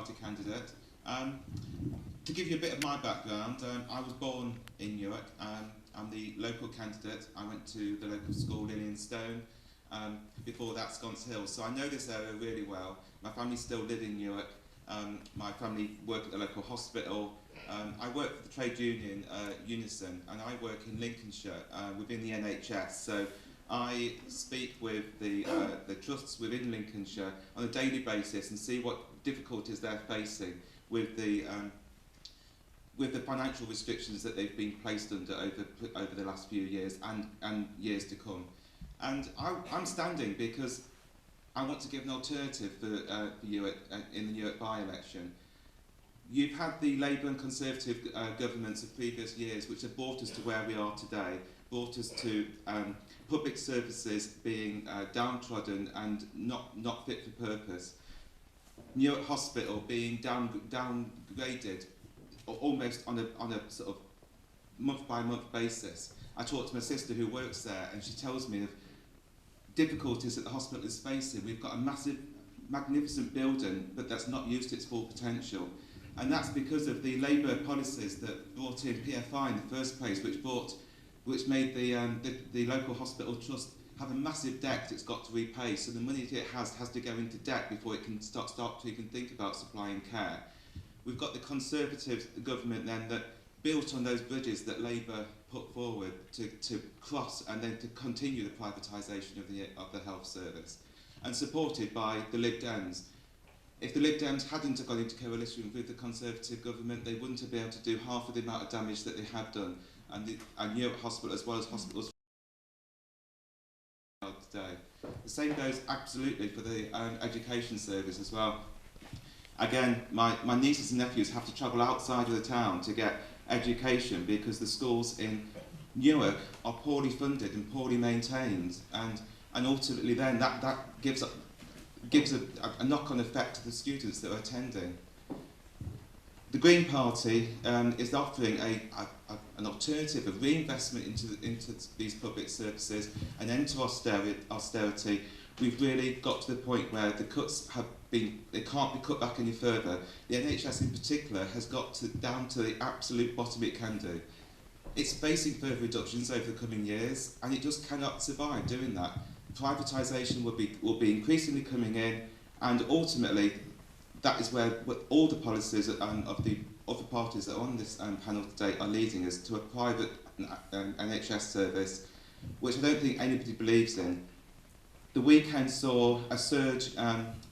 Party candidate. To give you a bit of my background, I was born in Newark. I'm the local candidate. I went to the local school, Lillian Stone. Before that, Sconce Hill. So I know this area really well. My family still live in Newark. My family work at the local hospital. I work for the trade union Unison, and I work in Lincolnshire within the NHS. So I speak with the trusts within Lincolnshire on a daily basis and see what difficulties they're facing with the financial restrictions that they've been placed under over the last few years and years to come. And I'm standing because I want to give an alternative for Newark in the Newark by-election. You've had the Labour and Conservative governments of previous years which have brought us to where we are today, brought us to public services being downtrodden and not fit for purpose. Newark Hospital being downgraded almost on a sort of month-by-month basis. I talk to my sister who works there and she tells me of difficulties that the hospital is facing. We've got a massive, magnificent building, but that's not used to its full potential. And that's because of the Labour policies that brought in PFI in the first place, which made the local hospital trust have a massive debt it's got to repay. So the money it has to go into debt before it can start to even think about supplying care. We've got the Conservative government then that built on those bridges that Labour put forward to cross and then to continue the privatisation of the health service, and supported by the Lib Dems. If the Lib Dems hadn't gone into coalition with the Conservative government, they wouldn't have been able to do half of the amount of damage that they have done, and Newark Hospital as well as hospitals today. The same goes absolutely for the education service as well. Again, my nieces and nephews have to travel outside of the town to get education because the schools in Newark are poorly funded and poorly maintained, and ultimately then that gives a knock-on effect to the students that are attending. The Green Party is offering an alternative, a reinvestment into these public services, an end to austerity. We've really got to the point where the cuts they can't be cut back any further. The NHS in particular has got down to the absolute bottom it can do. It's facing further reductions over the coming years, and it just cannot survive doing that. Privatisation will be increasingly coming in, and ultimately that is where all the policies of the other parties that are on this panel today are leading us to a private NHS service, which I don't think anybody believes in. The weekend saw a surge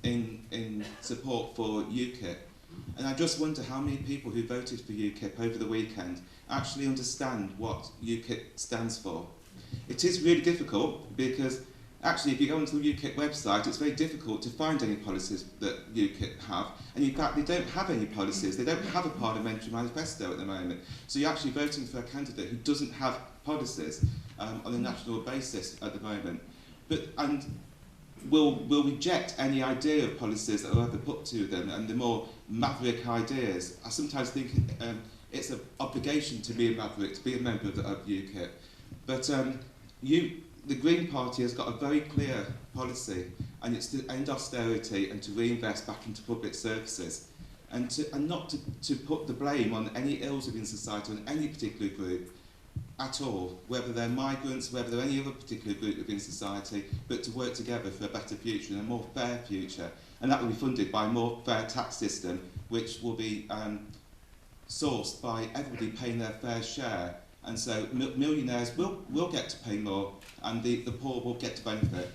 in support for UKIP, and I just wonder how many people who voted for UKIP over the weekend actually understand what UKIP stands for. It is really difficult because actually if you go onto the UKIP website it's very difficult to find any policies that UKIP have, and in fact they don't have any policies, they don't have a parliamentary manifesto at the moment. So you're actually voting for a candidate who doesn't have policies on a national basis at the moment. And will reject any idea of policies that are ever put to them, and the more maverick ideas. I sometimes think it's an obligation to be a maverick, to be a member of UKIP. But the Green Party has got a very clear policy, and it's to end austerity and to reinvest back into public services, and not to put the blame on any ills within society, on any particular group at all, whether they're migrants, whether they're any other particular group within society, but to work together for a better future and a more fair future. And that will be funded by a more fair tax system, which will be sourced by everybody paying their fair share. And so millionaires will get to pay more, and the poor will get to benefit.